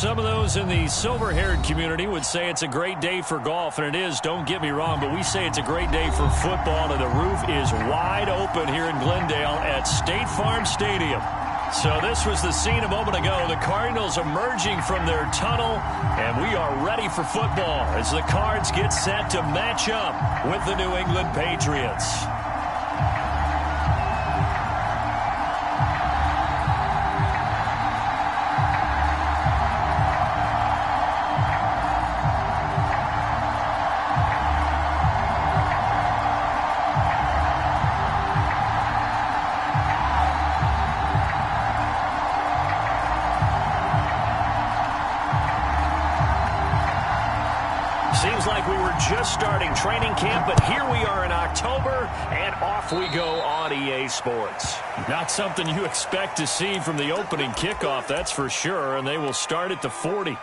Some of those in the silver-haired community would say it's a great day for golf, and it is, don't get me wrong, but we say it's a great day for football, and the roof is wide open here in Glendale at State Farm Stadium. So this was the scene a moment ago. The Cardinals emerging from their tunnel, and we are ready for football as the Cards get set to match up with the New England Patriots. Seems like we were just starting training camp, but here we are in October, and off we go on EA Sports. Not something you expect to see from the opening kickoff, that's for sure, and they will start at the 40.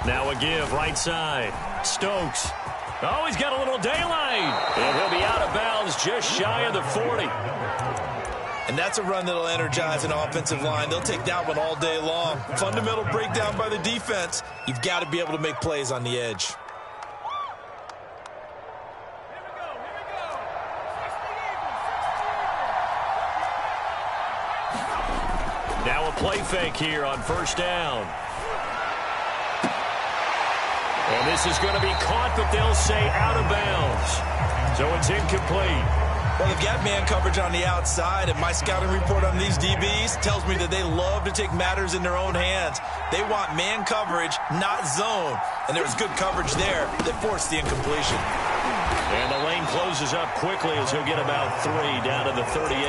Now a give, right side. Stokes. Oh, he's got a little daylight. And he'll be out of bounds just shy of the 40. And that's a run that'll energize an offensive line. They'll take that one all day long. Fundamental breakdown by the defense. You've got to be able to make plays on the edge. Now a play fake here on first down. And this is going to be caught, but they'll say out of bounds. So it's incomplete. Well, they've got man coverage on the outside, and my scouting report on these DBs tells me that they love to take matters in their own hands. They want man coverage, not zone. And there was good coverage there that forced the incompletion. And the lane closes up quickly as he'll get about 3 down to the 38.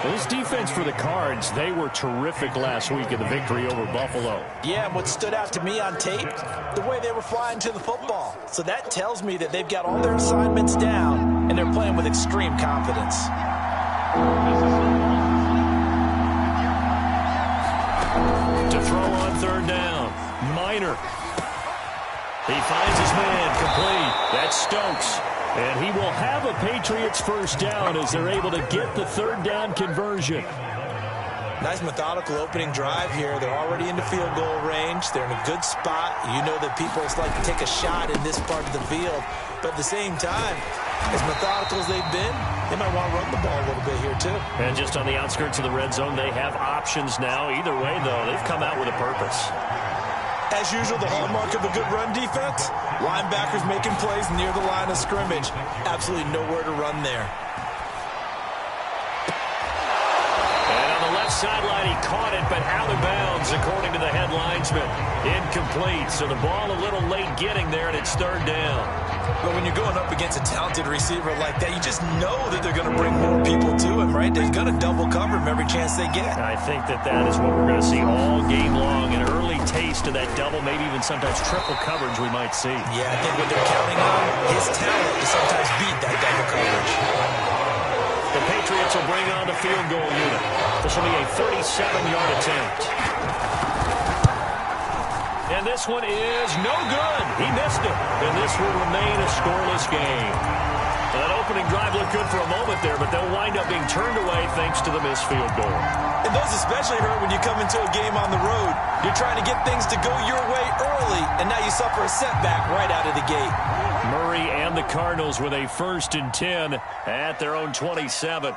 Well, this defense for the Cards, they were terrific last week in the victory over Buffalo. Yeah, and what stood out to me on tape, the way they were flying to the football. So that tells me that they've got all their assignments down, and they're playing with extreme confidence. To throw on third down, Minor. He finds his man, complete. That's Stokes. And he will have a Patriots first down as they're able to get the third down conversion. Nice methodical opening drive here. They're already into field goal range. They're in a good spot. You know that people like to take a shot in this part of the field. But at the same time, as methodical as they've been, they might want to run the ball a little bit here too. And just on the outskirts of the red zone, they have options now. Either way, though, they've come out with a purpose. As usual, the hallmark of a good run defense, linebackers making plays near the line of scrimmage. Absolutely nowhere to run there. And on the left sideline, he caught it, but out of bounds, according to the head linesman. Incomplete, so the ball a little late getting there, and it's third down. But when you're going up against a talented receiver like that, you just know that they're going to bring more people to him, right? They're going to double cover him every chance they get. I think that is what we're going to see all game long. An early taste of that double, maybe even sometimes triple coverage we might see. Yeah, I think what they're counting on, his talent to sometimes beat that double coverage. The Patriots will bring on the field goal unit. This will be a 37-yard attempt. And this one is no good. He missed it. And this will remain a scoreless game. That opening drive looked good for a moment there, but they'll wind up being turned away thanks to the missed field goal. And those especially hurt when you come into a game on the road. You're trying to get things to go your way early, and now you suffer a setback right out of the gate. Murray and the Cardinals with a 1st and 10 at their own 27.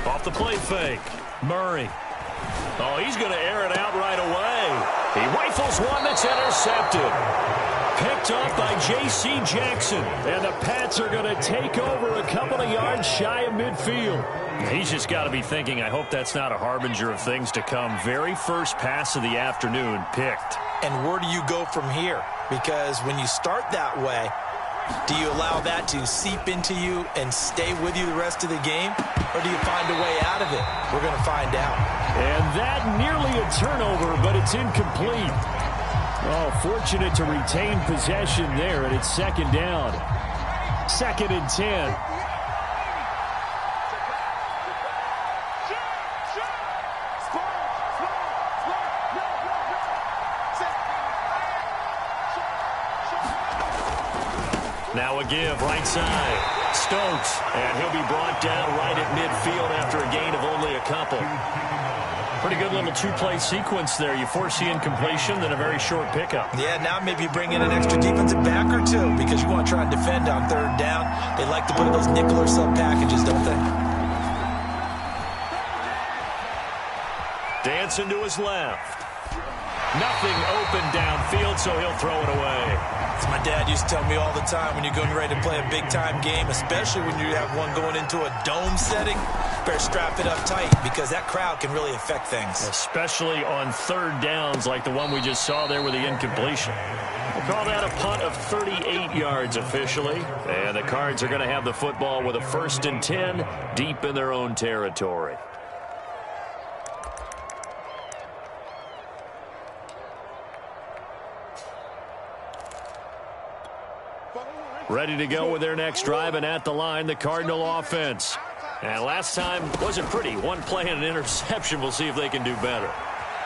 Off the play fake, Murray. Oh, he's going to air it out right away. He rifles one that's intercepted. Picked off by J.C. Jackson. And the Pats are going to take over a couple of yards shy of midfield. He's just got to be thinking, I hope that's not a harbinger of things to come. Very first pass of the afternoon picked. And where do you go from here? Because when you start that way, Do you allow that to seep into you and stay with you the rest of the game? Or do you find a way out of it? We're going to find out. And that nearly a turnover, but it's incomplete. Oh, fortunate to retain possession there, and it's second down. 2nd and 10. Now a give, right side. Stokes, and he'll be brought down right at midfield after a gain of only a couple. Pretty good little two-play sequence there. You force the incompletion, then a very short pickup. Yeah, now maybe you bring in an extra defensive back or two because you want to try and defend on 3rd down. They like to put those nickel or sub packages, don't they? Dancing to his left. Nothing open downfield, so he'll throw it away. As my dad used to tell me all the time, when you're going ready to play a big-time game, especially when you have one going into a dome setting, better strap it up tight because that crowd can really affect things. Especially on 3rd downs like the one we just saw there with the incompletion. We'll call that a punt of 38 yards officially. And the Cards are going to have the football with a 1st and 10 deep in their own territory. Ready to go with their next drive, and at the line, the Cardinal offense. And last time wasn't pretty. One play and an interception. We'll see if they can do better.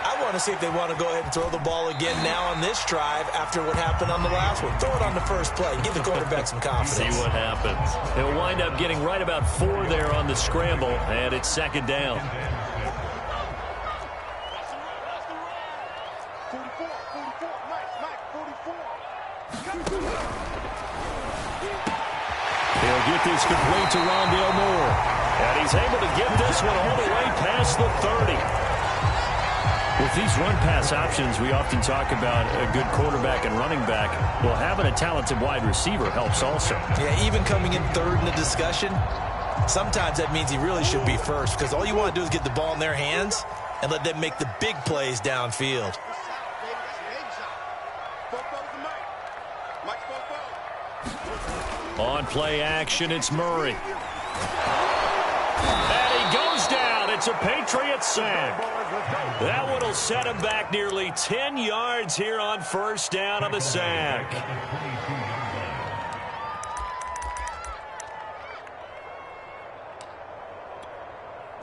I want to see if they want to go ahead and throw the ball again now on this drive after what happened on the last one. Throw it on the first play. Give the quarterback some confidence. See what happens. He'll wind up getting right about 4 there on the scramble, and it's 2nd down. He'll get this complete to Rondale Moore. And he's able to get this one all the way past the 30. With these run-pass options, we often talk about a good quarterback and running back. Well, having a talented wide receiver helps also. Yeah, even coming in 3rd in the discussion, sometimes that means he really should be first because all you want to do is get the ball in their hands and let them make the big plays downfield. On play action, it's Murray. And he goes down. It's a Patriot sack. That one will set him back nearly 10 yards here on 1st down on the sack.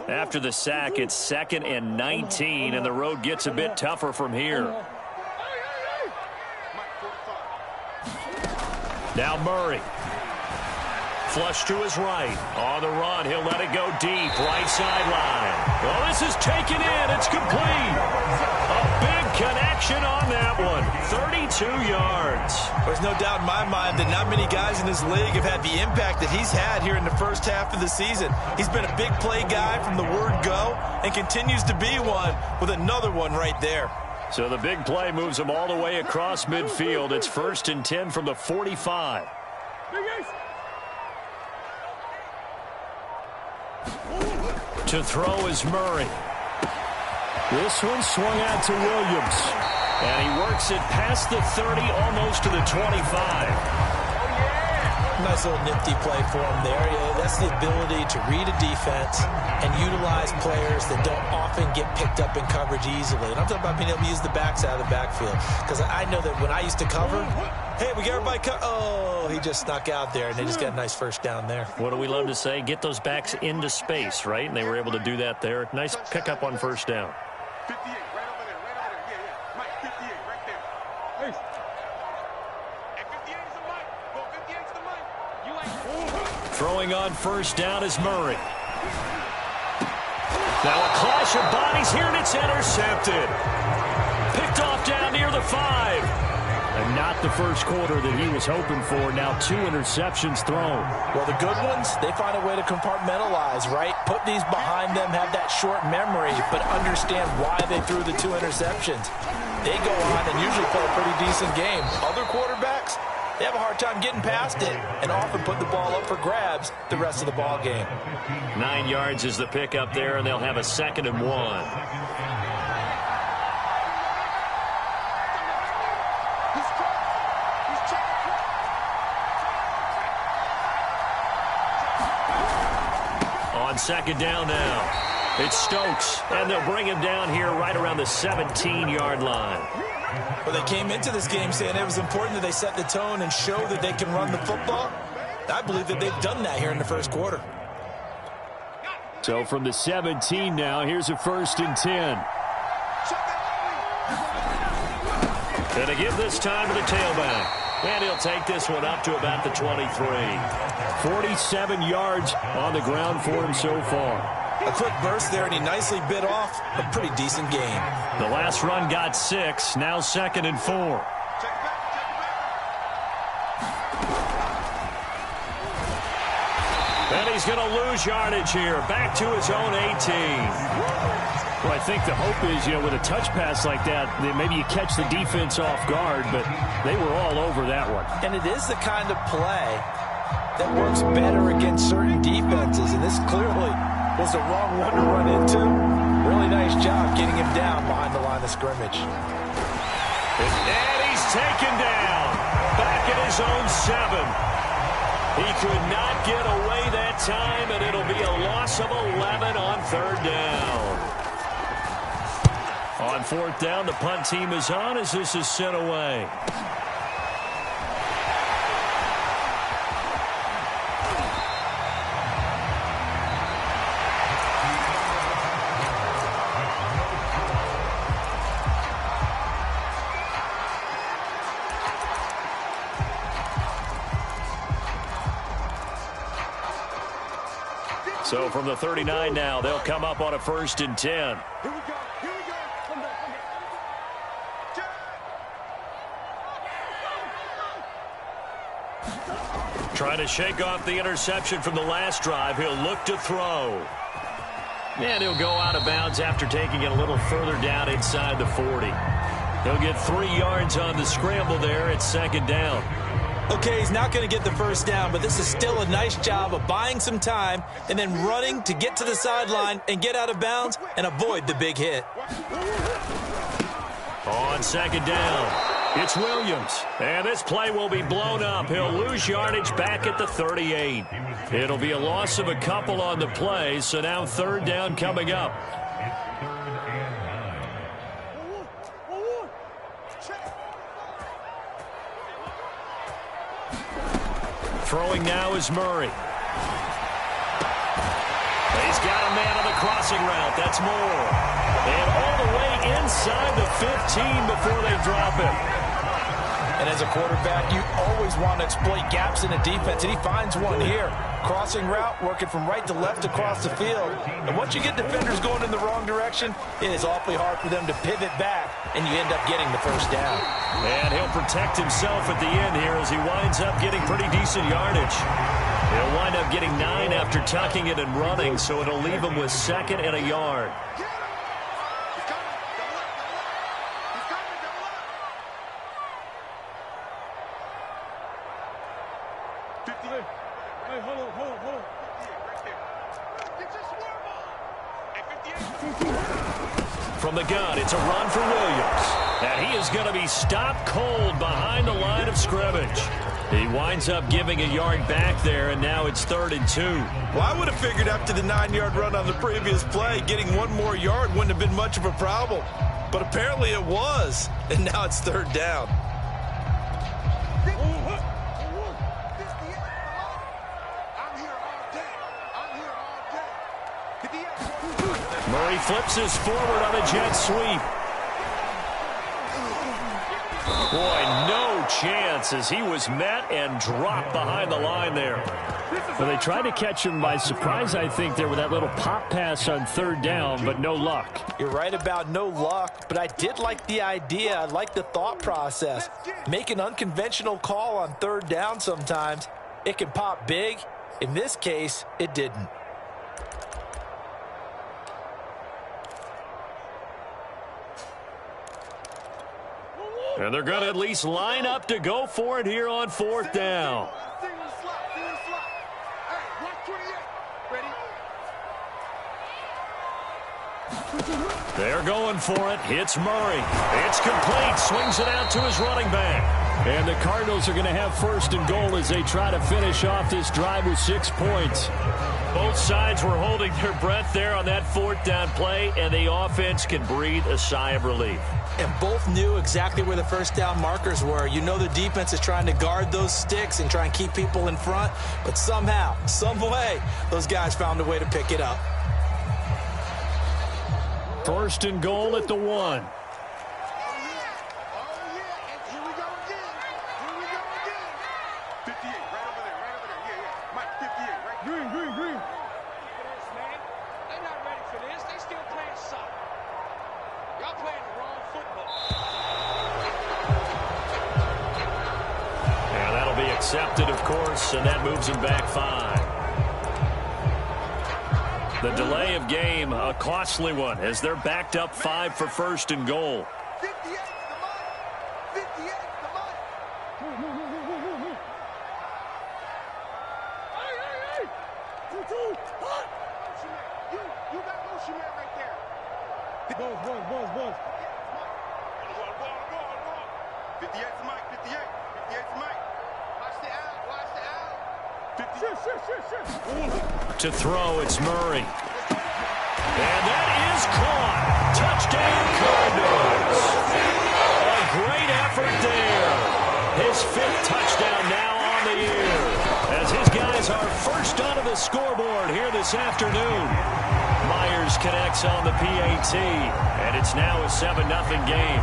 After the sack, it's 2nd and 19, and the road gets a bit tougher from here. Now Murray. Flush to his right. On the run, he'll let it go deep. Right sideline. Well, this is taken in. It's complete. A big connection on that one. 32 yards. There's no doubt in my mind that not many guys in this league have had the impact that he's had here in the first half of the season. He's been a big play guy from the word go and continues to be one with another one right there. So the big play moves him all the way across midfield. It's 1st and 10 from the 45. To throw is Murray. This one swung out to Williams. And he works it past the 30, almost to the 25. Nice little nifty play for him there. Yeah, that's the ability to read a defense and utilize players that don't often get picked up in coverage easily. And I'm talking about being able to use the backside of the backfield. Because I know that when I used to cover, hey, we got everybody oh, he just snuck out there, and they just got a nice 1st down there. What do we love to say? Get those backs into space, right? And they were able to do that there. Nice pickup on 1st down. 58, right over there, right over there. Yeah. Mike, 58, right there. Hey. And 58 is the mic. Go, 58 is the mic. You ain't. Throwing on 1st down is Murray. Now a clash of bodies here, and it's intercepted. Picked off down near the 5. And not the first quarter that he was hoping for. Now 2 interceptions thrown. Well, the good ones, they find a way to compartmentalize, right? Put these behind them, have that short memory, but understand why they threw the 2 interceptions. They go on and usually play a pretty decent game. Other quarterbacks, they have a hard time getting past it and often put the ball up for grabs the rest of the ball game. 9 yards is the pickup there, and they'll have a 2nd and 1. On second down now, it's Stokes, and they'll bring him down here right around the 17-yard line. Well, they came into this game saying it was important that they set the tone and show that they can run the football. I believe that they've done that here in the first quarter. So from the 17 now, here's a 1st and 10. And to give this time to the tailback. And he'll take this one up to about the 23. 47 yards on the ground for him so far. A quick burst there, and he nicely bit off a pretty decent gain. The last run got 6, now 2nd and 4. And he's going to lose yardage here, back to his own 18. Well, I think the hope is, with a touch pass like that maybe you catch the defense off guard, but they were all over that one. And it is the kind of play that works better against certain defenses, and this clearly was the wrong one to run into. Really nice job getting him down behind the line of scrimmage. And he's taken down, back at his own 7. He could not get away that time, and it'll be a loss of 11 on 3rd down. On 4th down, the punt team is on as this is sent away. So from the 39 now, they'll come up on a 1st and 10. Here we go. Here we go. Come back. Trying to shake off the interception from the last drive. He'll look to throw. And he'll go out of bounds after taking it a little further down inside the 40. He'll get 3 yards on the scramble there at 2nd down. Okay, he's not going to get the 1st down, but this is still a nice job of buying some time and then running to get to the sideline and get out of bounds and avoid the big hit. On 2nd down, it's Williams. And this play will be blown up. He'll lose yardage back at the 38. It'll be a loss of a couple on the play, so now 3rd down coming up. Throwing now is Murray. He's got a man on the crossing route. That's Moore. And all the way inside the 15 before they drop him. And as a quarterback, you always want to exploit gaps in a defense, and he finds one here. Crossing route, working from right to left across the field. And once you get defenders going in the wrong direction, it is awfully hard for them to pivot back, and you end up getting the 1st down. And he'll protect himself at the end here as he winds up getting pretty decent yardage. He'll wind up getting 9 after tucking it and running, so it'll leave him with 2nd and a yard. From the gun, it's a run for Williams. And he is going to be stopped cold behind the line of scrimmage. He winds up giving a yard back there, and now it's 3rd and 2. Well, I would have figured after the 9-yard run on the previous play, getting 1 more yard wouldn't have been much of a problem. But apparently it was, and now it's 3rd down. Murray flips his forward on a jet sweep. Boy, no chance as he was met and dropped behind the line there. Well, they tried to catch him by surprise, I think, there with that little pop pass on 3rd down, but no luck. You're right about no luck, but I did like the idea. I like the thought process. Make an unconventional call on 3rd down sometimes. It can pop big. In this case, it didn't. And they're going to at least line up to go for it here on 4th down. They're going for it. Hits Murray. It's complete. Swings it out to his running back. And the Cardinals are going to have first and goal as they try to finish off this drive with 6 points. Both sides were holding their breath there on that fourth down play, and the offense can breathe a sigh of relief. And both knew exactly where the first down markers were. You know the defense is trying to guard those sticks and try and keep people in front, but somehow, some way, those guys found a way to pick it up. First and goal at the 1. Accepted, of course, and that moves him back 5. The delay of game, a costly one, as they're backed up 5 for first and goal. 58 to mine. 58 to mine. Hey. You got motion man right there. Buzz. 58 to Mike. 58 to Mike. To throw, it's Murray. And that is caught. Touchdown, Cardinals. A great effort there. His 5th touchdown now on the year, as his guys are first onto the scoreboard here this afternoon. Myers connects on the PAT, and it's now a 7-0 game.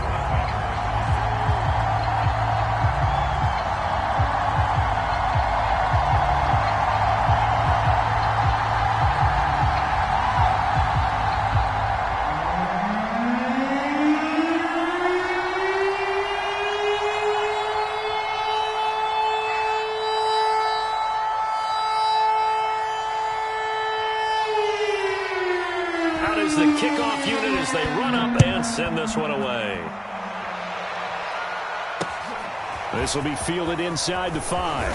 The kickoff unit as they run up and send this one away. This will be fielded inside the 5.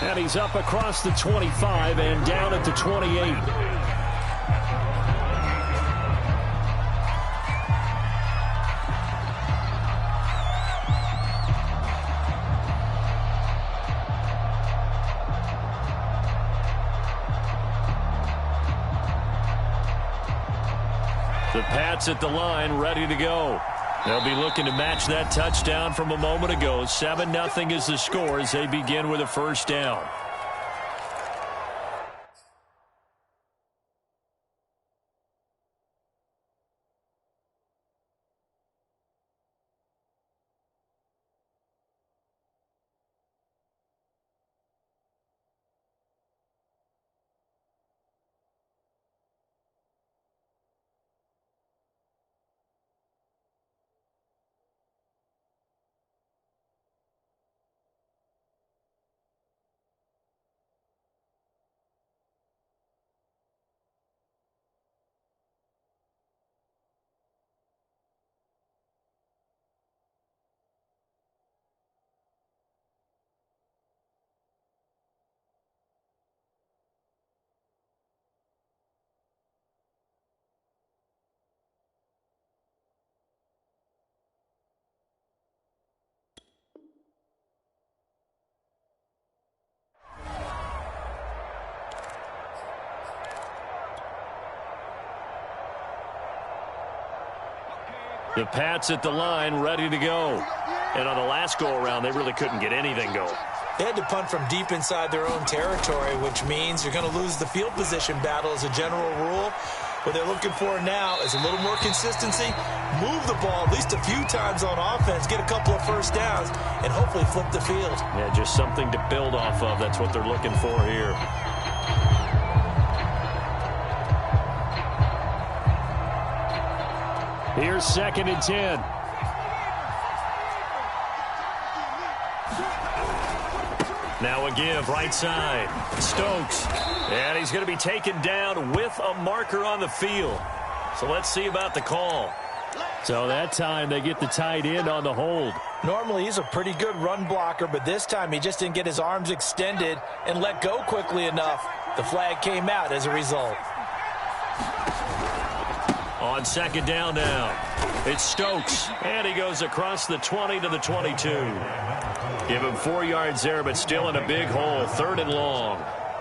And he's up across the 25 and down at the 28. The Pats at the line, ready to go. They'll be looking to match that touchdown from a moment ago. 7-0 is the score as they begin with a first down. The Pats at the line, ready to go. And on the last go-around, they really couldn't get anything going. They had to punt from deep inside their own territory, which means you're going to lose the field position battle as a general rule. What they're looking for now is a little more consistency, move the ball at least a few times on offense, get a couple of first downs, and hopefully flip the field. Yeah, just something to build off of. That's what they're looking for here. Here's 2nd and 10. Now a give, right side. Stokes. And he's going to be taken down with a marker on the field. So let's see about the call. So that time they get the tight end on the hold. Normally he's a pretty good run blocker, but this time he just didn't get his arms extended and let go quickly enough. The flag came out as a result. On second down now, it's Stokes, and he goes across the 20 to the 22. Give him 4 yards there, but still in a big hole, 3rd and long.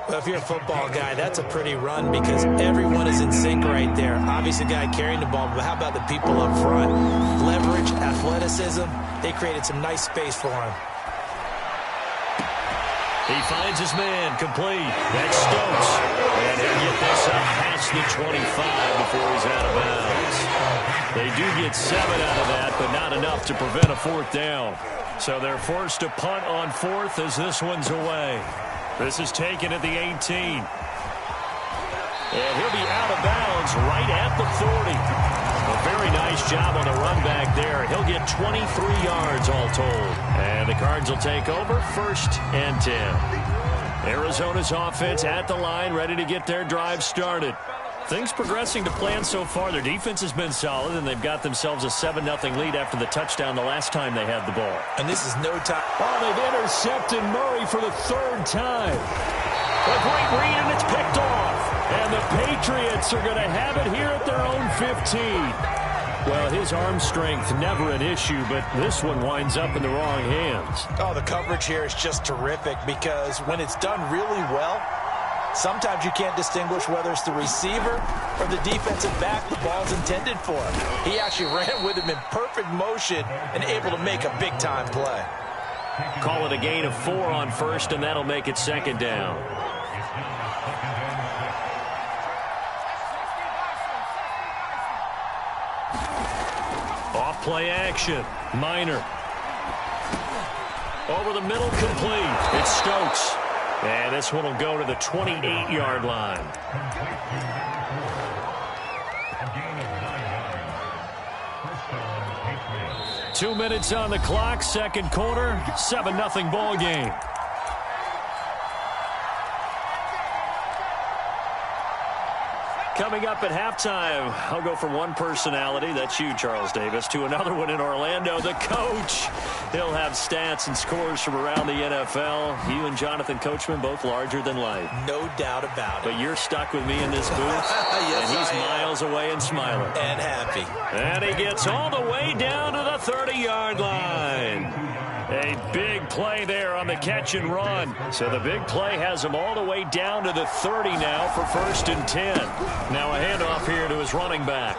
Well, if you're a football guy, that's a pretty run because everyone is in sync right there. Obviously, the guy carrying the ball, but how about the people up front? Leverage, athleticism, they created some nice space for him. He finds his man, complete. That's Stokes. And he'll get this up past the 25 before he's out of bounds. They do get 7 out of that, but not enough to prevent a 4th down. So they're forced to punt on 4th as this one's away. This is taken at the 18. And he'll be out of bounds right at the 40. A very nice job on the run back there. He'll get 23 yards all told. And the Cards will take over 1st and 10. Arizona's offense at the line, ready to get their drive started. Things progressing to plan so far. Their defense has been solid, and they've got themselves a 7-0 lead after the touchdown the last time they had the ball. And this is no time. Oh, they've intercepted Murray for the 3rd time. A great read, and it's picked off. And the Patriots are going to have it here at their own 15. Well, his arm strength never an issue, but this one winds up in the wrong hands. Oh, the coverage here is just terrific because when it's done really well, sometimes you can't distinguish whether it's the receiver or the defensive back the ball's intended for. He actually ran with him in perfect motion and able to make a big-time play. Call it a gain of 4 on 1st, and that'll make it 2nd down. Off play action. Minor. Over the middle, complete. It's Stokes. And this one will go to the 28-yard line. Two minutes on the clock, 2nd quarter, 7-0 ball game. Coming up at halftime, I'll go from one personality, that's you, Charles Davis, to another one in Orlando, the coach. He'll have stats and scores from around the NFL. You and Jonathan Coachman, both larger than life. No doubt about it. But you're stuck with me in this booth, yes, and he's miles away and smiling. And happy. And he gets all the way down to the 30-yard line. A big play there on the catch and run. So the big play has him all the way down to the 30 now for 1st and 10. Now a handoff here to his running back.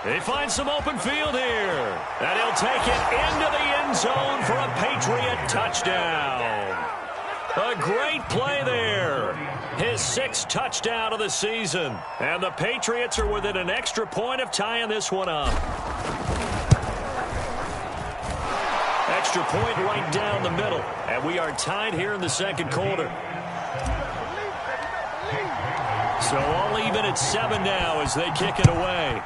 He finds some open field here. And he'll take it into the end zone for a Patriot touchdown. A great play there. His 6th touchdown of the season. And the Patriots are within an extra point of tying this one up. Extra point right down the middle. And we are tied here in the 2nd quarter. So all even at 7 now as they kick it away.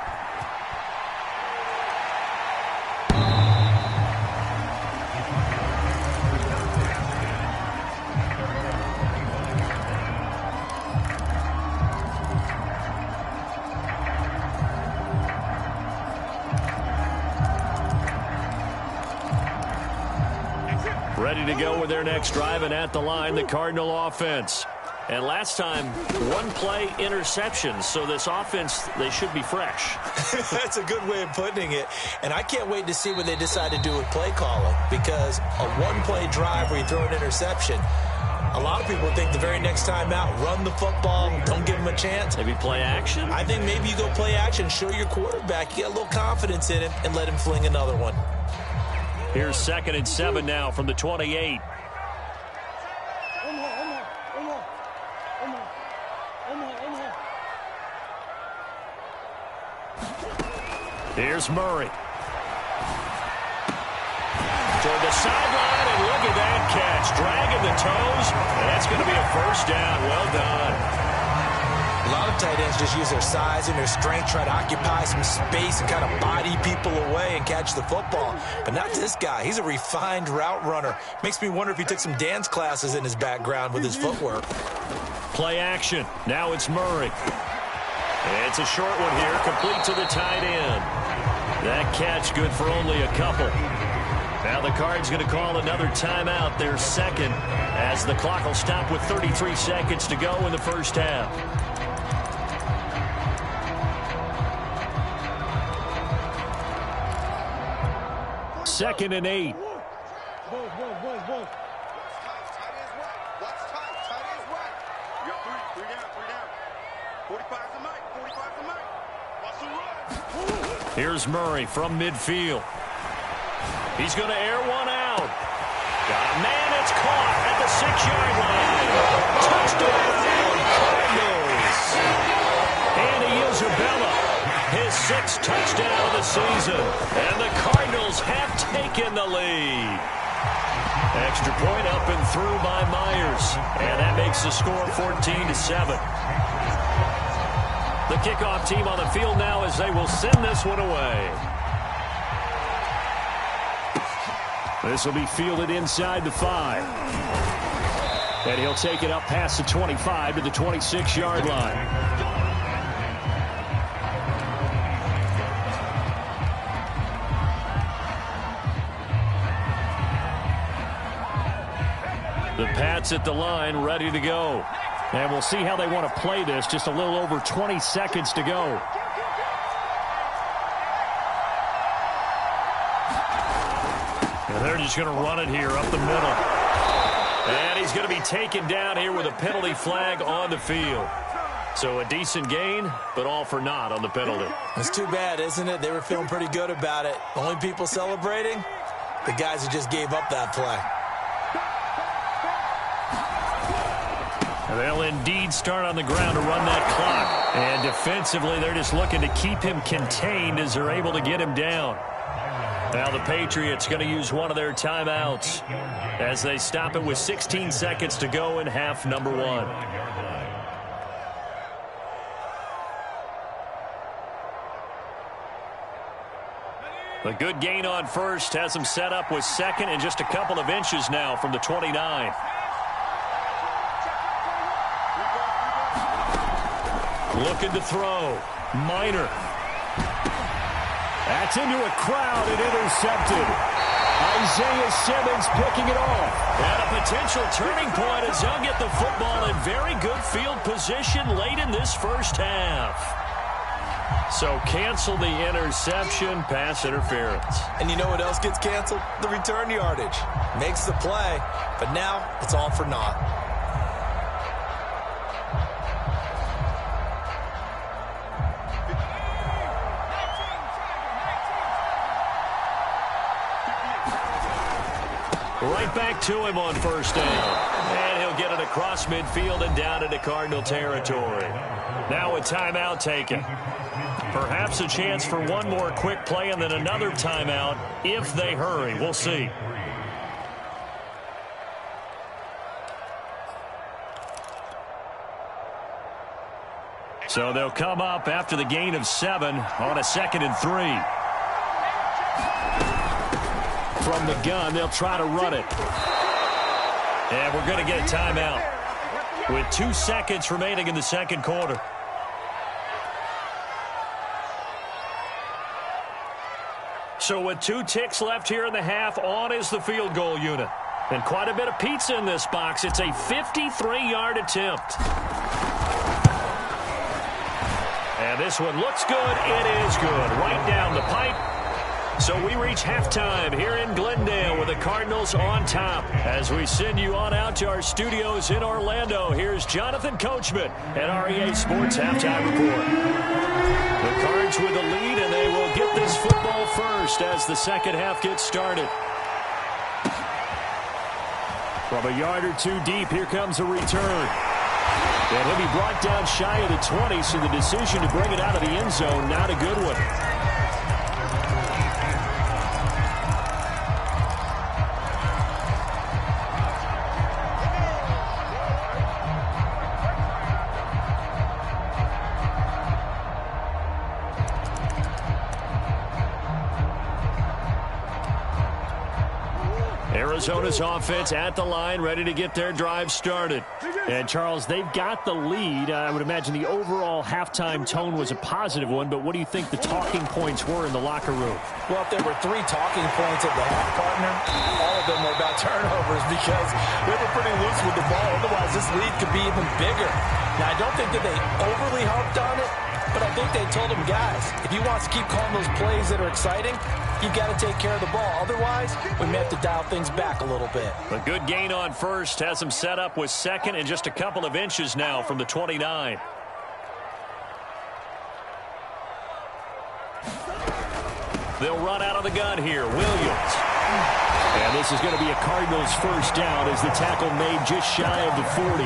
Ready to go with their next drive, and at the line, the Cardinal offense. And last time, 1-play interception, so this offense, they should be fresh. That's a good way of putting it. And I can't wait to see what they decide to do with play calling, because a 1-play drive where you throw an interception, a lot of people think the very next time out, run the football, don't give them a chance. Maybe play action? I think maybe you go play action, show your quarterback, you get a little confidence in him, and let him fling another one. Here's 2nd and 7 now from the 28. Here's Murray. Toward the sideline, and look at that catch. Dragging the toes, and that's going to be a 1st down. Well done. A lot of tight ends just use their size and their strength, try to occupy some space and kind of body people away and catch the football. But not this guy. He's a refined route runner. Makes me wonder if he took some dance classes in his background with his footwork. Play action. Now it's Murray. It's a short one here, complete to the tight end. That catch good for only a couple. Now the Cards going to call another timeout, their 2nd, as the clock will stop with 33 seconds to go in the 1st half. 2nd and 8. Here's Murray from midfield. He's going to air one out. Got a man, it's caught at the 6-yard line. Touchdown, Cardinals. Andy Isabella, his 6th touchdown of the season. And the Cardinals have taken the lead. Extra point up and through by Myers. And that makes the score 14-7. The kickoff team on the field now as they will send this one away. This will be fielded inside the 5. And he'll take it up past the 25 to the 26-yard line. The Pats at the line, ready to go. And we'll see how they want to play this. Just a little over 20 seconds to go. And they're just going to run it here up the middle. And he's going to be taken down here with a penalty flag on the field. So a decent gain, but all for naught on the penalty. It's too bad, isn't it? They were feeling pretty good about it. Only people celebrating, the guys who just gave up that play. They'll indeed start on the ground to run that clock. And defensively, they're just looking to keep him contained as they're able to get him down. Now the Patriots going to use one of their timeouts as they stop it with 16 seconds to go in half number 1. A good gain on first has them set up with 2nd and just a couple of inches now from the 29. Looking to throw. Minor. That's into a crowd and intercepted. Isaiah Simmons picking it off. And a potential turning point as they'll get the football in very good field position late in this first half. So cancel the interception, pass interference. And you know what else gets canceled? The return yardage. Makes the play, but now it's all for naught. Right back to him on first down. And he'll get it across midfield and down into Cardinal territory. Now a timeout taken. Perhaps a chance for one more quick play and then another timeout if they hurry. We'll see. So they'll come up after the gain of 7 on a 2nd and 3. From the gun, they'll try to run it. And we're going to get a timeout with 2 seconds remaining in the second quarter. So with 2 ticks left here in the half, on is the field goal unit. And quite a bit of pizza in this box. It's a 53-yard attempt. And this one looks good. It is good. Right down the pipe. So we reach halftime here in Glendale with the Cardinals on top. As we send you on out to our studios in Orlando, here's Jonathan Coachman at REA Sports Halftime Report. The Cards with the lead, and they will get this football first as the second half gets started. From a yard or 2 deep, here comes a return. And he'll be brought down shy of the 20, so the decision to bring it out of the end zone, not a good one. Arizona's offense at the line, ready to get their drive started. And, Charles, they've got the lead. I would imagine the overall halftime tone was a positive one, but what do you think the talking points were in the locker room? Well, if there were 3 talking points at the half, partner, all of them were about turnovers because they were pretty loose with the ball. Otherwise, this lead could be even bigger. Now, I don't think that they overly harped on it, but I think they told them, guys, if you want to keep calling those plays that are exciting, you've got to take care of the ball. Otherwise, we may have to dial things back a little bit. A good gain on first has him set up with second and just a couple of inches now from the 29. They'll run out of the gun here. Williams. And this is going to be a Cardinals first down as the tackle made just shy of the 40.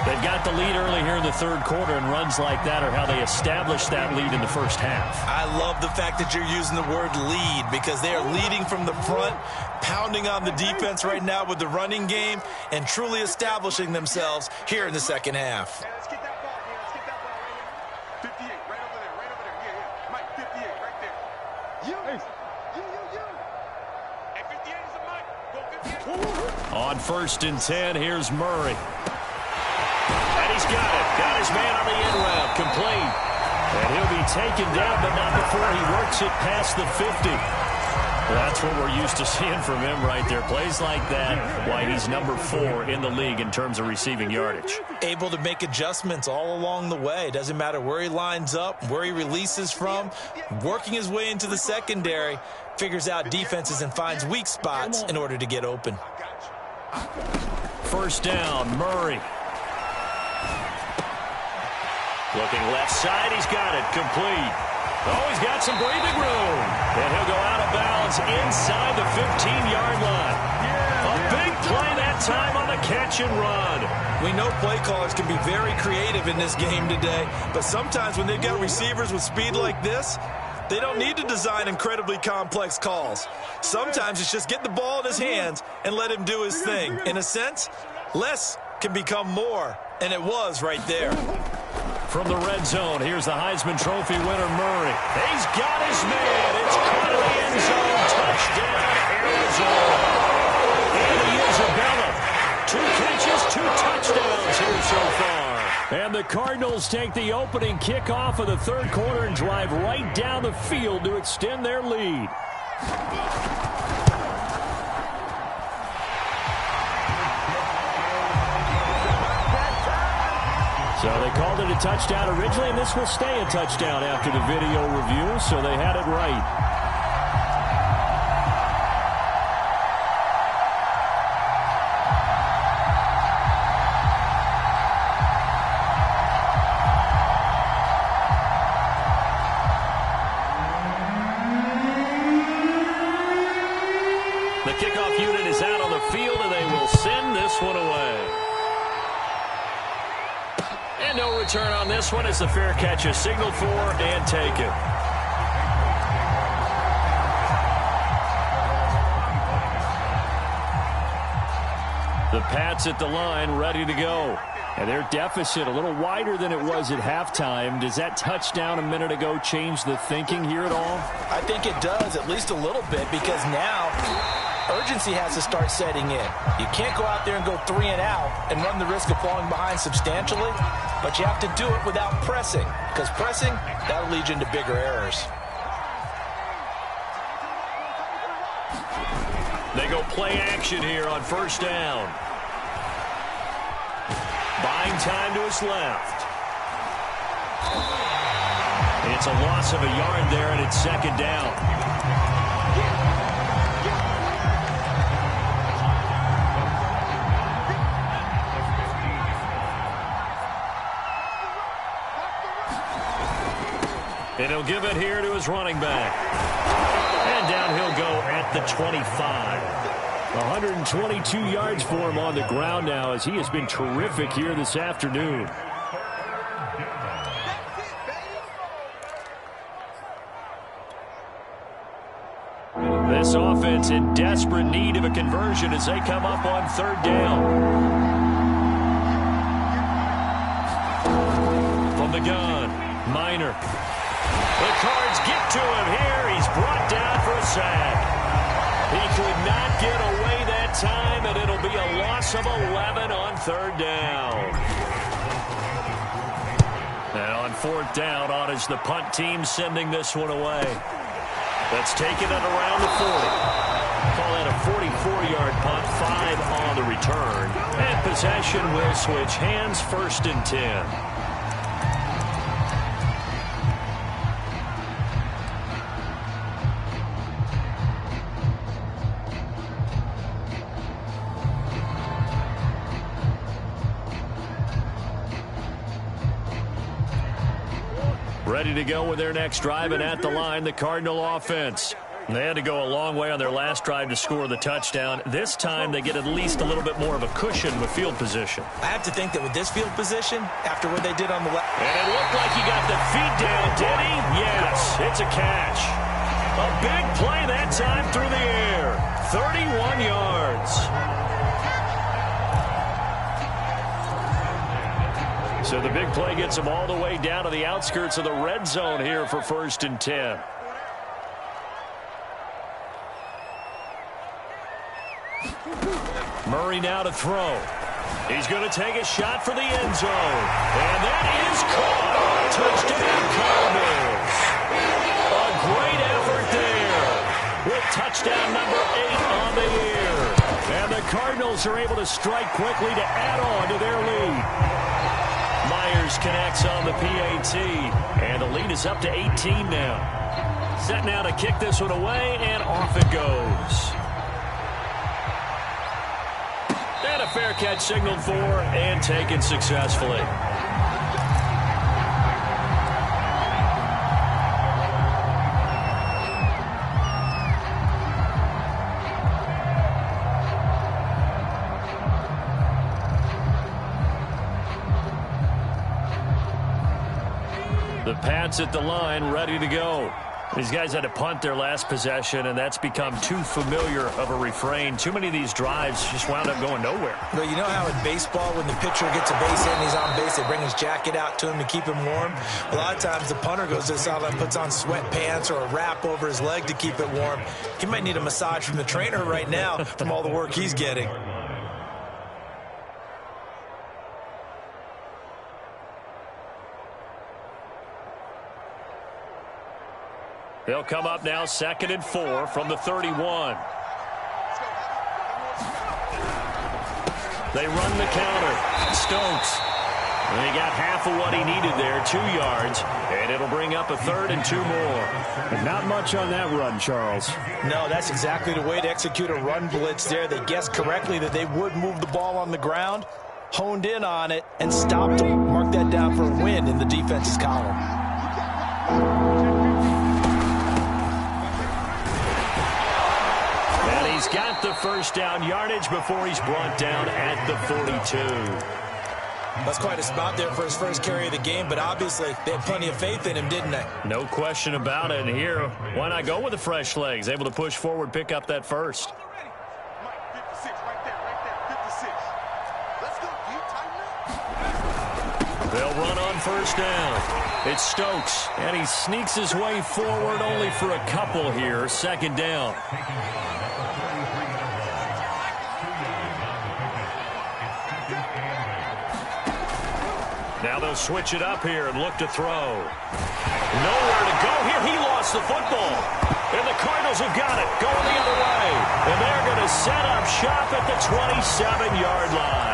They've got the lead early here in the third quarter, and runs like that are how they establish that lead in the first half. I love the fact that you're using the word lead because they are leading from the front, pounding on the defense right now with the running game, and truly establishing themselves here in the second half. Yeah, let's get that ball. Yeah, let's get that ball right here. 58, right over there, right over there. Yeah, yeah. Mike, 58, right there. You. And 58 is a Mike. Go 58. On first and 10, here's Murray. And he's got it. Got his man on the end route. Complete. And he'll be taken down, but not before he works it past the 50. That's what we're used to seeing from him right there. Plays like that, why he's number 4 in the league in terms of receiving yardage. Able to make adjustments all along the way. Doesn't matter where he lines up, where he releases from. Working his way into the secondary, figures out defenses and finds weak spots in order to get open. First down, Murray. Looking left side, he's got it. Complete. Oh, he's got some breathing room. And he'll go out of bounds inside the 15-yard line. A big play that time on the catch and run. We know play callers can be very creative in this game today, but sometimes when they've got receivers with speed like this, they don't need to design incredibly complex calls. Sometimes it's just get the ball in his hands and let him do his thing. In a sense, less can become more, and it was right there. From the red zone, here's the Heisman Trophy winner, Murray. He's got his man. It's caught in the end zone. Touchdown, Arizona. And Isabella. 2 catches, 2 touchdowns here so far. And the Cardinals take the opening kickoff of the third quarter and drive right down the field to extend their lead. So they called it a touchdown originally, and this will stay a touchdown after the video review, so they had it right. The kickoff unit is out on the field, and they will send this one away. And no return on this one as the fair catch is signaled for and taken. The Pats at the line ready to go. And their deficit a little wider than it was at halftime. Does that touchdown a minute ago change the thinking here at all? I think it does, at least a little bit, because now urgency has to start setting in. You can't go out there and go 3 and out and run the risk of falling behind substantially, but you have to do it without pressing, because pressing, that'll lead you into bigger errors. They go play action here on first down. Buying time to his left. It's a loss of a yard there, and it's second down. And he'll give it here to his running back. And down he'll go at the 25. 122 yards for him on the ground now as he has been terrific here this afternoon. This offense in desperate need of a conversion as they come up on third down. From the gun, Minor. The Cards get to him here. He's brought down for a sack. He could not get away that time, and it'll be a loss of 11 on third down. And on fourth down, on is the punt team sending this one away. That's taken it around the 40. Call that a 44-yard punt, 5 on the return. And possession will switch hands, first and 10. ready to go with their next drive, and at the line, the Cardinal offense. They had to go a long way on their last drive to score the touchdown. This time, they get at least a little bit more of a cushion with field position. I have to think that with this field position, after what they did on the left. And it looked like he got the feet down, did he? Yes, it's a catch. A big play that time through the air. 31 yards. So the big play gets him all the way down to the outskirts of the red zone here for 1st and 10. Murray now to throw. He's going to take a shot for the end zone. And that is caught. Touchdown Cardinals. A great effort there with touchdown number 8 on the year. And the Cardinals are able to strike quickly to add on to their lead. Myers connects on the PAT. And the lead is up to 18 now. Set now to kick this one away, and off it goes. And a fair catch signaled for and taken successfully. The Pats at the line, ready to go. These guys had to punt their last possession, and that's become too familiar of a refrain. Too many of these drives just wound up going nowhere. Well, you know how in baseball, when the pitcher gets a base hit and he's on base, they bring his jacket out to him to keep him warm? A lot of times the punter goes to the sideline, puts on sweatpants or a wrap over his leg to keep it warm. He might need a massage from the trainer right now from all the work he's getting. They'll come up now 2nd and 4 from the 31. They run the counter. Stokes. And he got half of what he needed there, 2 yards. And it'll bring up a 3rd and 2 more. And not much on that run, Charles. No, that's exactly the way to execute a run blitz there. They guessed correctly that they would move the ball on the ground, honed in on it, and stopped them. Mark that down for a win in the defense's column. He's got the first down yardage before he's brought down at the 42. That's quite a spot there for his first carry of the game, but obviously they had plenty of faith in him, didn't they? No question about it. And here, why not go with the fresh legs? Able to push forward, pick up that first. Mike, 56, right there, 56. Let's go, tighten up. They'll run on first down. It's Stokes, and he sneaks his way forward only for a couple here. 2nd down. Now they'll switch it up here and look to throw. Nowhere to go here. He lost the football. And the Cardinals have got it. Going the other way. And they're going to set up shop at the 27-yard line.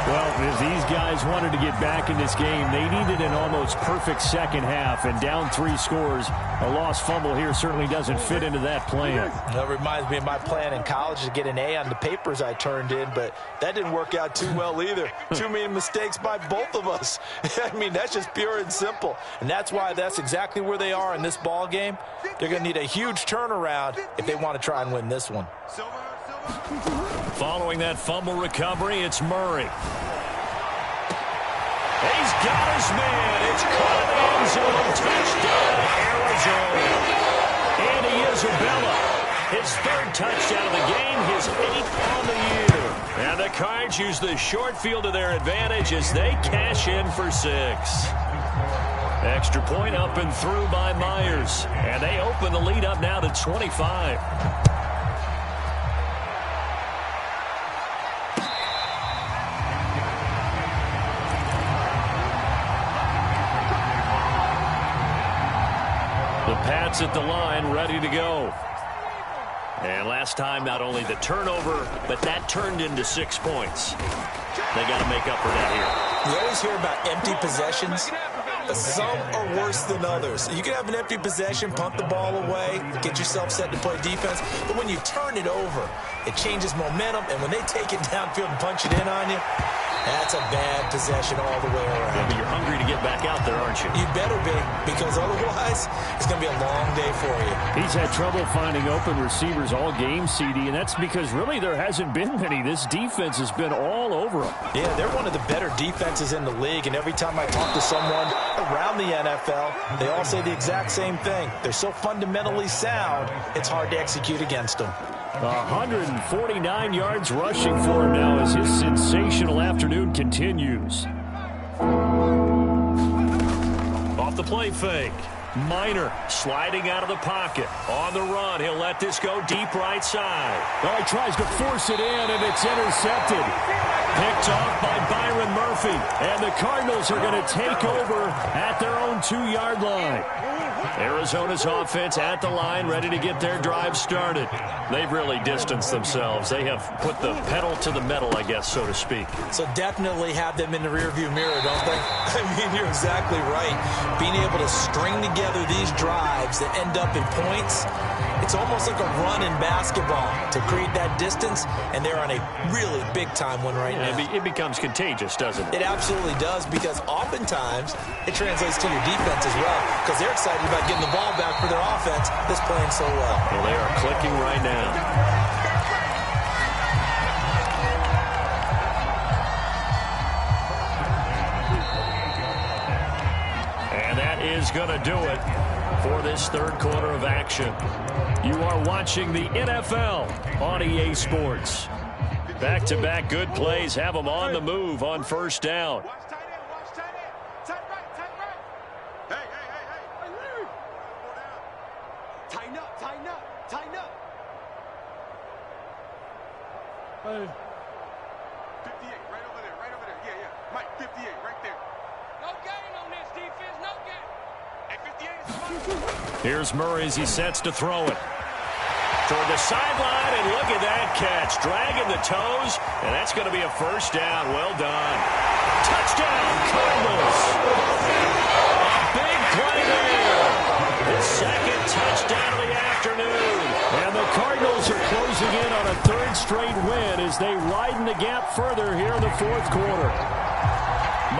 Well, if these guys wanted to get back in this game, they needed an almost perfect second half. And down 3 scores, a lost fumble here certainly doesn't fit into that plan. That reminds me of my plan in college to get an A on the papers I turned in, but that didn't work out too well either. Too many mistakes by both of us. I mean, that's just pure and simple. And that's why that's exactly where they are in this ball game. They're going to need a huge turnaround if they want to try and win this one. Following that fumble recovery, it's Murray. He's got his man. It's caught in the end zone. Touchdown, Arizona. Andy Isabella, his 3rd touchdown of the game, his 8th on the year. And the Cards use the short field to their advantage as they cash in for 6. Extra point up and through by Myers. And they open the lead up now to 25. The Pats at the line, ready to go. And last time, not only the turnover, but that turned into 6 points. They got to make up for that here. You always hear about empty possessions. Some are worse than others. You can have an empty possession, punt the ball away, get yourself set to play defense. But when you turn it over, it changes momentum. And when they take it downfield and punch it in on you, That's a bad possession all the way around. Yeah, but you're hungry to get back out there, aren't you? You better be, because otherwise it's going to be a long day for you. He's had trouble finding open receivers all game, CD, and that's because really there hasn't been many. This defense has been all over him. Yeah, they're one of the better defenses in the league, and every time I talk to someone around the NFL, they all say the exact same thing. They're so fundamentally sound, it's hard to execute against them. 149 yards rushing for him now as his sensational afternoon continues. Off the play fake. Minor sliding out of the pocket. On the run, he'll let this go deep right side. Oh, he tries to force it in, and it's intercepted. Picked off by Byron Murphy. And the Cardinals are going to take over at their own 2-yard line. Arizona's offense at the line, ready to get their drive started. They've really distanced themselves. They have put the pedal to the metal, I guess, so to speak. So definitely have them in the rearview mirror, don't they? I mean, you're exactly right. Being able to string together these drives that end up in points, it's almost like a run in basketball to create that distance, and they're on a really big-time one right now. It becomes contagious, doesn't it? It absolutely does, because oftentimes it translates to your defense as well, because they're excited about getting the ball back for their offense that's playing so well. Well, they are clicking right now. And that is going to do it for this third quarter of action. You are watching the NFL on EA Sports. Back-to-back good plays have them on the move on first down. Watch tight end, watch tight end. Tight right, tight right. Hey. Tighten up, tighten up, tighten up. Hey. 58, right over there. Yeah. Mike, 58, right there. No gain on this defense, no gain. Hey, 58 is Here's Murray as he sets to throw it. Toward the sideline, and look at that catch. Dragging the toes, and that's going to be a first down. Well done. Touchdown, Cardinals. A big play there. His second touchdown of the afternoon. And the Cardinals are closing in on a third straight win as they widen the gap further here in the fourth quarter.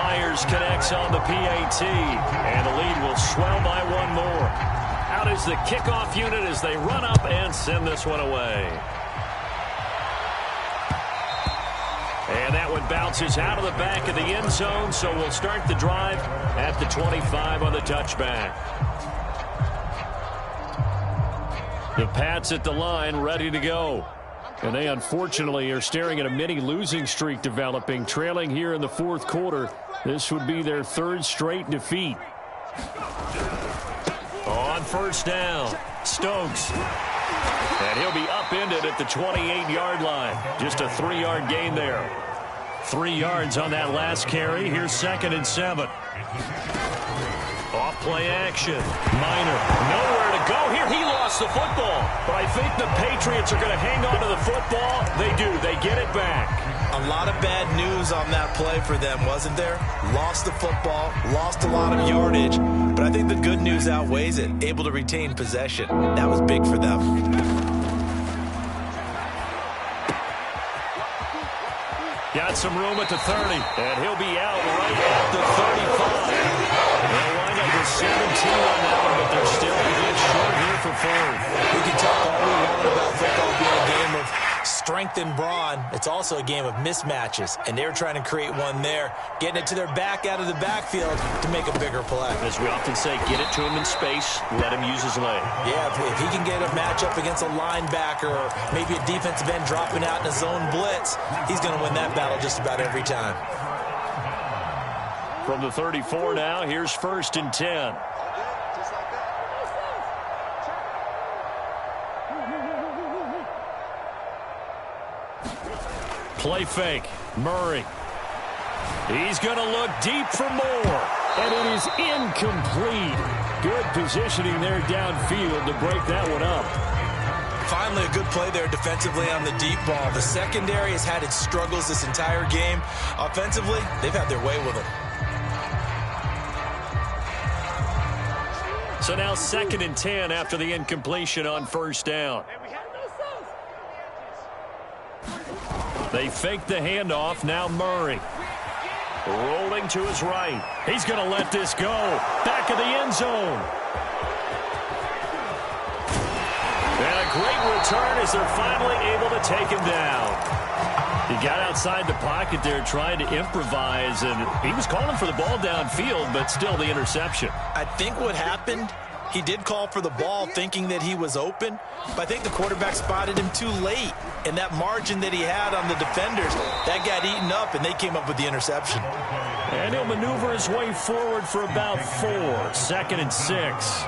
Myers connects on the PAT, and the lead will swell by one more. Out is the kickoff unit as they run up and send this one away. And that one bounces out of the back of the end zone, so we'll start the drive at the 25 on the touchback. The Pats at the line, ready to go. And they unfortunately are staring at a mini losing streak developing, trailing here in the fourth quarter. This would be their third straight defeat. On first down, Stokes. And he'll be upended at the 28-yard line. Just a 3-yard gain there. 3 yards on that last carry. Here's 2nd and 7. Off play action. Minor. Nowhere to go here. He lost the football. But I think the Patriots are going to hang on to the football. They do. They get it back. A lot of bad news on that play for them, wasn't there? Lost the football, lost a lot of yardage, but I think the good news outweighs it. Able to retain possession. That was big for them. Got some room at the 30, and he'll be out right at the 35. They'll wind up with 17 on that one, but they're still a bit short here for 4th. We can talk all we want about football being a game of strength and brawn. It's also a game of mismatches, and they're trying to create one there, getting it to their back out of the backfield to make a bigger play. As we often say, get it to him in space, let him use his leg. Yeah, if he can get a matchup against a linebacker or maybe a defensive end dropping out in a zone blitz, he's going to win that battle just about every time. From the 34 now, here's 1st and 10. Play fake. Murray. He's going to look deep for more. And it is incomplete. Good positioning there downfield to break that one up. Finally, a good play there defensively on the deep ball. The secondary has had its struggles this entire game. Offensively, they've had their way with it. So now 2nd and 10 after the incompletion on first down. They fake the handoff. Now Murray. Rolling to his right. He's going to let this go. Back of the end zone. And a great return as they're finally able to take him down. He got outside the pocket there trying to improvise, and he was calling for the ball downfield, but still the interception. I think what happened, he did call for the ball thinking that he was open, but I think the quarterback spotted him too late. And that margin that he had on the defenders, that got eaten up, and they came up with the interception. And he'll maneuver his way forward for about 4. 2nd and 6.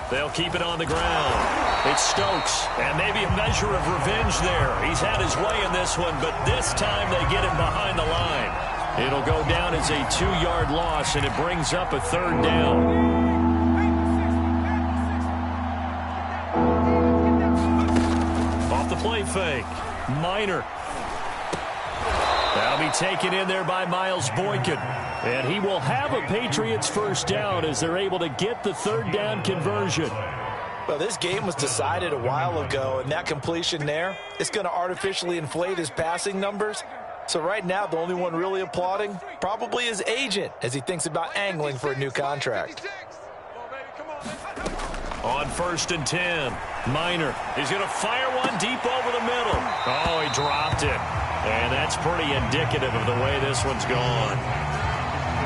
They'll keep it on the ground. It's Stokes, and maybe a measure of revenge there. He's had his way in this one, but this time they get him behind the line. It'll go down as a 2-yard loss, and it brings up a 3rd down. Off the play fake. Minor. That'll be taken in there by Miles Boykin. And he will have a Patriots first down as they're able to get the 3rd down conversion. Well, this game was decided a while ago, and that completion there, it's going to artificially inflate his passing numbers. So right now, the only one really applauding probably his agent as he thinks about angling for a new contract. On 1st and 10, Minor. He's going to fire one deep over the middle. Oh, he dropped it. And that's pretty indicative of the way this one's gone.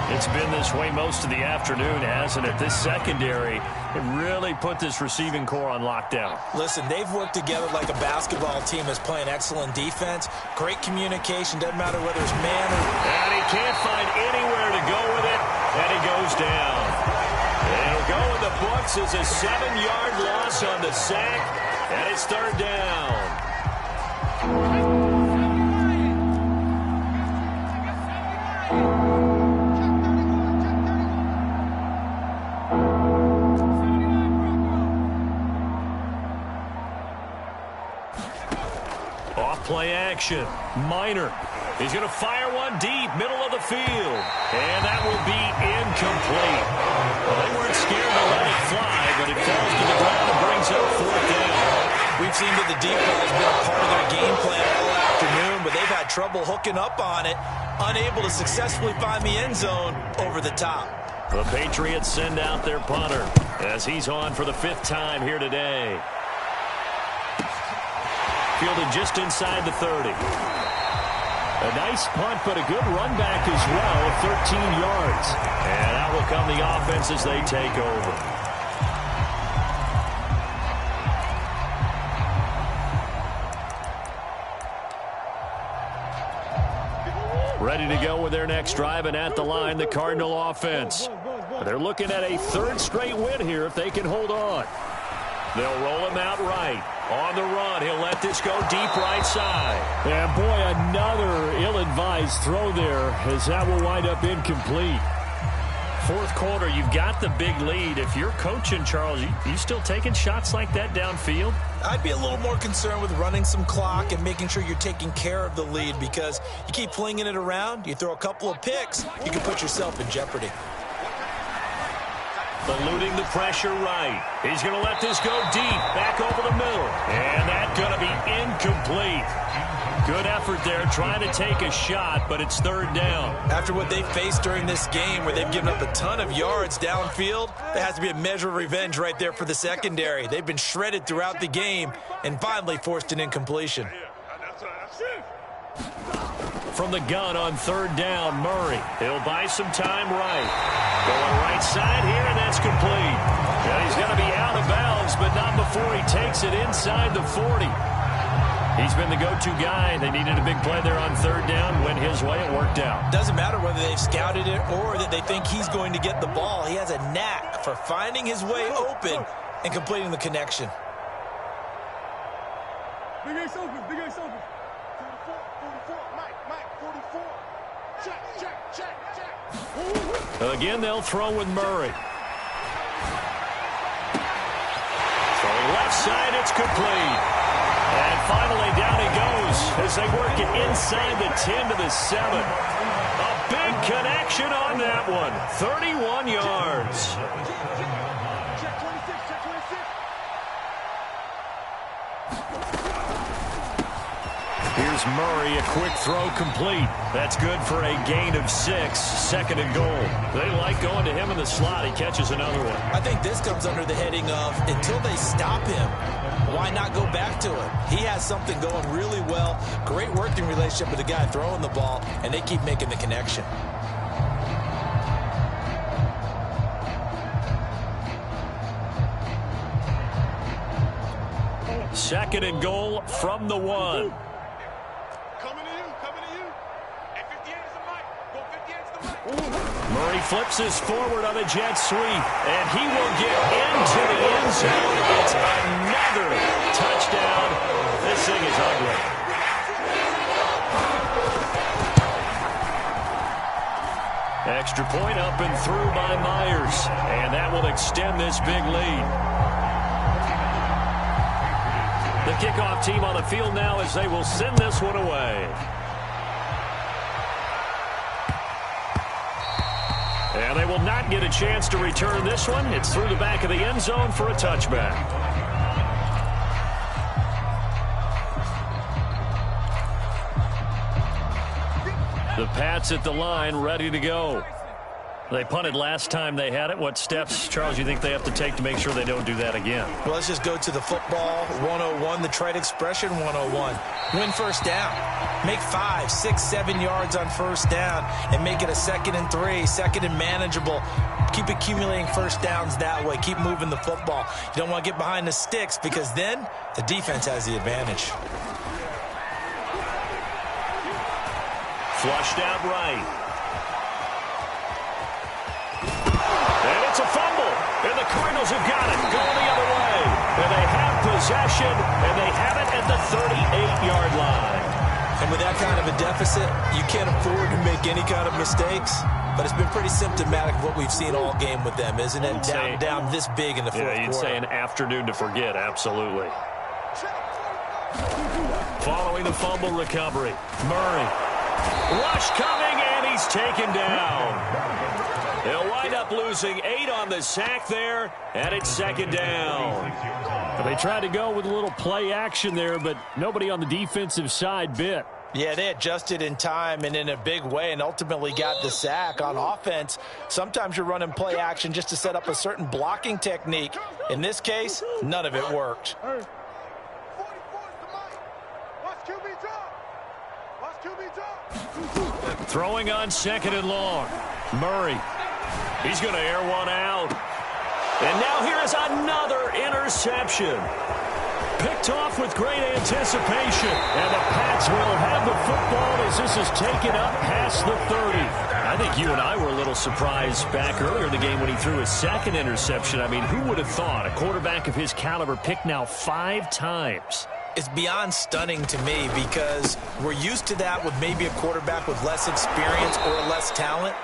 It's been this way most of the afternoon, hasn't it? This secondary really put this receiving core on lockdown. Listen, they've worked together like a basketball team that's playing excellent defense. Great communication. Doesn't matter whether it's man or... And he can't find anywhere to go with it, and he goes down. It'll go in the books as a 7-yard loss on the sack, and it's 3rd down. Play action. Minor. He's going to fire one deep, middle of the field. And that will be incomplete. Well, they weren't scared to let it fly, but it falls to the ground and brings up 4th down. We've seen that the deep ball has been a part of their game plan all afternoon, but they've had trouble hooking up on it, unable to successfully find the end zone over the top. The Patriots send out their punter as he's on for the 5th time here today. Fielded just inside the 30. A nice punt, but a good run back as well, 13 yards. And out will come the offense as they take over. Ready to go with their next drive, and at the line, the Cardinal offense. They're looking at a 3rd straight win here if they can hold on. They'll roll him out right. On the run, he'll let this go deep right side. And boy, another ill-advised throw there as that will wind up incomplete. 4th quarter, you've got the big lead. If you're coaching, Charles, you still taking shots like that downfield? I'd be a little more concerned with running some clock and making sure you're taking care of the lead, because you keep flinging it around, you throw a couple of picks, you can put yourself in jeopardy. Eluding the pressure right. He's going to let this go deep, back over the middle. And that's going to be incomplete. Good effort there, trying to take a shot, but it's 3rd down. After what they faced during this game, where they've given up a ton of yards downfield, there has to be a measure of revenge right there for the secondary. They've been shredded throughout the game and finally forced an incompletion. From the gun on 3rd down, Murray. He'll buy some time right. Going right side here, and that's complete. And he's going to be out of bounds, but not before he takes it inside the 40. He's been the go-to guy. They needed a big play there on 3rd down. Went his way. It worked out. Doesn't matter whether they've scouted it or that they think he's going to get the ball. He has a knack for finding his way open and completing the connection. Big Ace open. Big Ace open. 44. Mike. 44. Check. Again, they'll throw with Murray. So left side, it's complete. And finally, down he goes as they work it inside the 10 to the 7. A big connection on that one. 31 yards. Here's Murray, a quick throw complete. That's good for a gain of 6, second and goal. They like going to him in the slot. He catches another one. I think this comes under the heading of until they stop him, why not go back to him? He has something going really well. Great working relationship with the guy throwing the ball, and they keep making the connection. Second and goal from the 1. Coming to you, coming to you. And 58 is the mic. Go 58 is the mic. Murray flips his forward on a jet sweep, and he will get into the end zone. It's another touchdown. This thing is ugly. Extra point up and through by Myers, and that will extend this big lead. The kickoff team on the field now as they will send this one away. And they will not get a chance to return this one. It's through the back of the end zone for a touchback. The Pats at the line, ready to go. They punted last time they had it. What steps, Charles, you think they have to take to make sure they don't do that again? Well, let's just go to the football 101, the trite expression 101. Win first down. Make 5, 6, 7 yards on first down and make it a 2nd and 3, 2nd and manageable. Keep accumulating first downs that way. Keep moving the football. You don't want to get behind the sticks because then the defense has the advantage. Flushed out right. And it's a fumble. And the Cardinals have got it. Going the other way. And they have possession. And they have it at the 38-yard line. And with that kind of a deficit, you can't afford to make any kind of mistakes. But it's been pretty symptomatic of what we've seen all game with them, isn't it? Down this big in the fourth quarter. Yeah, you'd say an afternoon to forget. Absolutely. Following the fumble recovery, Murray. Rush coming, and he's taken down. They'll wind up losing 8 on the sack there, and it's second down. They tried to go with a little play action there, but nobody on the defensive side bit. Yeah, they adjusted in time and in a big way and ultimately got the sack. On offense, sometimes you're running play action just to set up a certain blocking technique. In this case, none of it worked. Throwing on 2nd and long. Murray. He's going to air one out. And now here is another interception. Picked off with great anticipation. And the Pats will have the football as this is taken up past the 30. I think you and I were a little surprised back earlier in the game when he threw his 2nd interception. I mean, who would have thought a quarterback of his caliber picked now 5 times? It's beyond stunning to me because we're used to that with maybe a quarterback with less experience or less talent.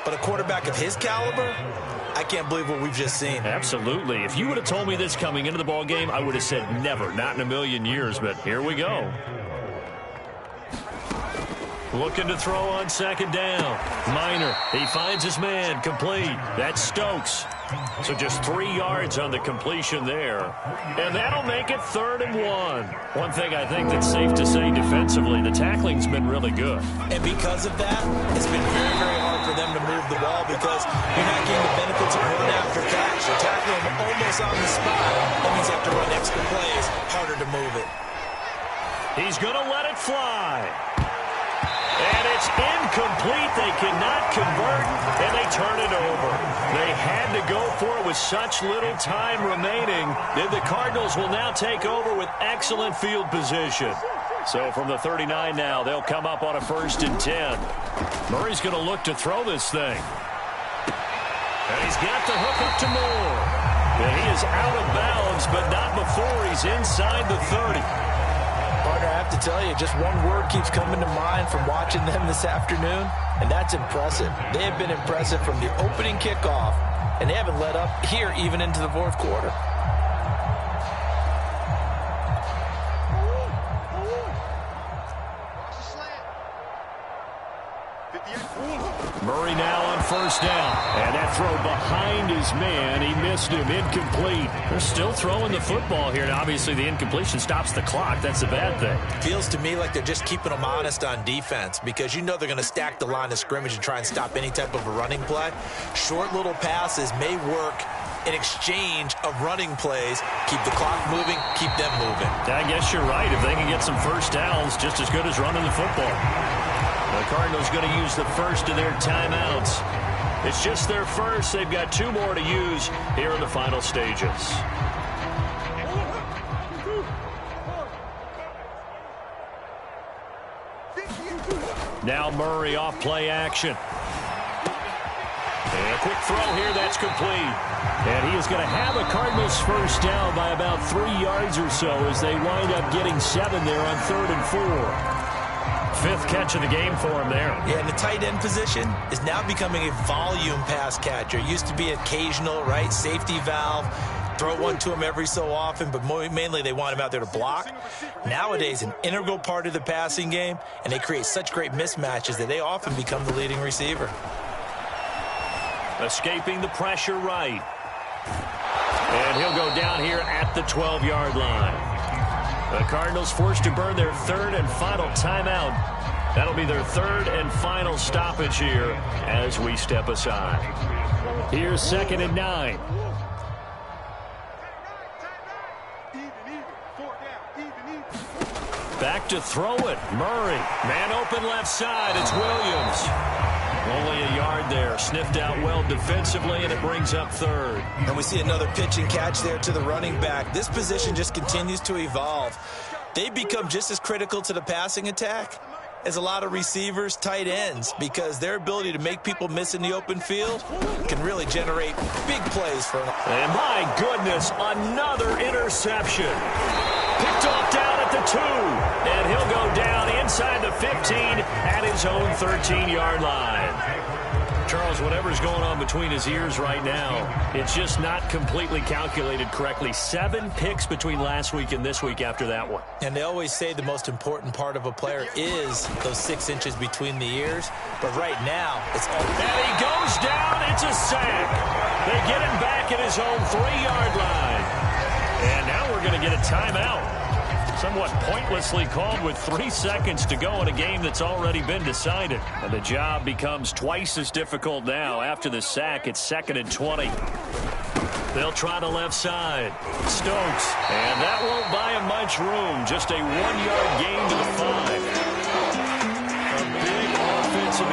But a quarterback of his caliber, I can't believe what we've just seen. Absolutely. If you would have told me this coming into the ball game, I would have said never, not in a million years. But here we go. Looking to throw on 2nd down. Minor. He finds his man. Complete. That's Stokes. So just 3 yards on the completion there. And that'll make it 3rd and 1. One thing I think that's safe to say defensively, the tackling's been really good. And because of that, it's been very, very hard for them to move the ball because you're not getting the benefits of run after catch. You're tackling them almost on the spot. That means you have to run extra plays, harder to move it. He's going to let it fly. And it's incomplete. They cannot convert, and they turn it over. They had to go for it with such little time remaining. Then the Cardinals will now take over with excellent field position. So from the 39 now, they'll come up on a 1st and 10. Murray's going to look to throw this thing. And he's got the hook up to Moore. And he is out of bounds, but not before he's inside the 30. Partner, I have to tell you, just one word keeps coming to mind from watching them this afternoon, and that's impressive. They have been impressive from the opening kickoff, and they haven't let up here even into the fourth quarter. Murray now on first down. And that throw behind his man, he missed him, incomplete. They're still throwing the football here, and obviously the incompletion stops the clock. That's a bad thing. Feels to me like they're just keeping them honest on defense because you know they're going to stack the line of scrimmage and try and stop any type of a running play. Short little passes may work in exchange of running plays. Keep the clock moving, keep them moving. I guess you're right. If they can get some first downs, just as good as running the football. The Cardinals going to use the first of their timeouts. It's just their first. They've got 2 more to use here in the final stages. Now Murray off play action. And a quick throw here, that's complete. And he is going to have a Cardinals first down by about 3 yards or so as they wind up getting 7 there on 3rd and 4. 5th catch of the game for him there. Yeah, and the tight end position is now becoming a volume pass catcher. It used to be occasional, right? Safety valve. Throw one to him every so often, but mainly they want him out there to block. Nowadays, an integral part of the passing game, and they create such great mismatches that they often become the leading receiver. Escaping the pressure right. And he'll go down here at the 12-yard line. The Cardinals forced to burn their 3rd and final timeout. That'll be their 3rd and final stoppage here as we step aside. Here's 2nd and 9. Back to throw it. Murray. Man open left side. It's Williams. Only a yard there. Sniffed out well defensively, and it brings up 3rd. And we see another pitch and catch there to the running back. This position just continues to evolve. They become just as critical to the passing attack as a lot of receivers, tight ends, because their ability to make people miss in the open field can really generate big plays for them. And my goodness, another interception. Picked off down at the 2. And he'll go down inside the 15 at his own 13-yard line. Charles, whatever's going on between his ears right now, it's just not completely calculated correctly. 7 picks between last week and this week after that one. And they always say the most important part of a player is those 6 inches between the ears. But right now, it's all... And he goes down. It's a sack. They get him back at his own 3-yard line. And now we're going to get a timeout. Somewhat pointlessly called with 3 seconds to go in a game that's already been decided. And the job becomes twice as difficult now. After the sack, it's 2nd and 20. They'll try the left side. Stokes. And that won't buy him much room. Just a 1-yard gain to the 5. A big offensive